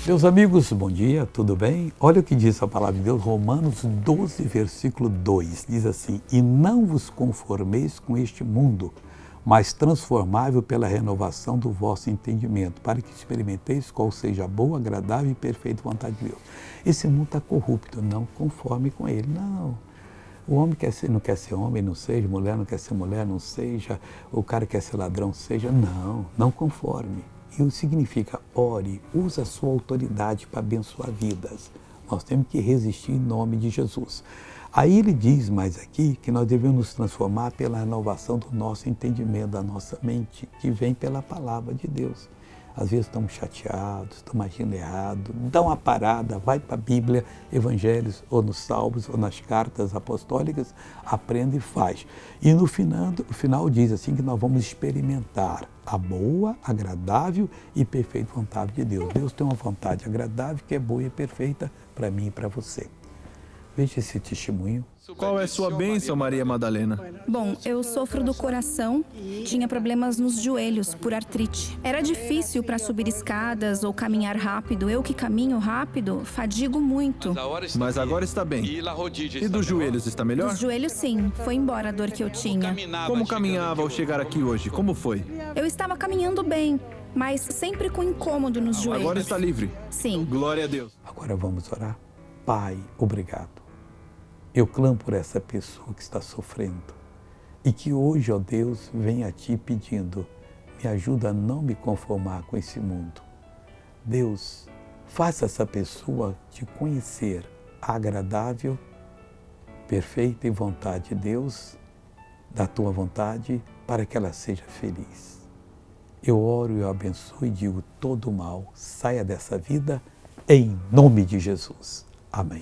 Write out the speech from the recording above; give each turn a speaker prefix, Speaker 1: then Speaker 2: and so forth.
Speaker 1: Meus amigos, bom dia, tudo bem? Olha o que diz a palavra de Deus, Romanos 12, versículo 2, diz assim: E não vos conformeis com este mundo, mas transformável pela renovação do vosso entendimento, para que experimenteis qual seja a boa, agradável e perfeita vontade de Deus. Esse mundo está corrupto, não conforme com ele, não. O homem não quer ser homem, não seja, mulher não quer ser mulher, não seja, o cara quer ser ladrão, seja, não conforme. Isso significa, ore, use a sua autoridade para abençoar vidas. Nós temos que resistir em nome de Jesus. Aí ele diz mais aqui que nós devemos nos transformar pela renovação do nosso entendimento, da nossa mente, que vem pela palavra de Deus. Às vezes estamos chateados, estamos agindo errado, dá uma parada, vai para a Bíblia, Evangelhos, ou nos Salmos, ou nas cartas apostólicas, aprende e faz. E no final diz assim que nós vamos experimentar a boa, agradável e perfeita vontade de Deus. Deus tem uma vontade agradável que é boa e perfeita para mim e para você. Veja esse testemunho.
Speaker 2: Qual é sua bênção, Maria Madalena?
Speaker 3: Bom, eu sofro do coração, tinha problemas nos joelhos por artrite. Era difícil para subir escadas ou caminhar rápido. Eu que caminho rápido, fadigo muito.
Speaker 2: Mas agora está bem. E dos joelhos está melhor?
Speaker 3: Dos joelhos, sim. Foi embora a dor que eu tinha.
Speaker 2: Como caminhava ao chegar aqui hoje? Como foi?
Speaker 3: Eu estava caminhando bem, mas sempre com incômodo nos joelhos.
Speaker 2: Agora está livre.
Speaker 3: Sim.
Speaker 2: Glória a Deus.
Speaker 1: Agora vamos orar. Pai, obrigado. Eu clamo por essa pessoa que está sofrendo e que hoje, ó Deus, vem a Ti pedindo, me ajuda a não me conformar com esse mundo. Deus, faça essa pessoa te conhecer a agradável, perfeita e vontade de Deus, da Tua vontade, para que ela seja feliz. Eu oro e eu abençoo e digo, todo mal saia dessa vida, em nome de Jesus. Amém.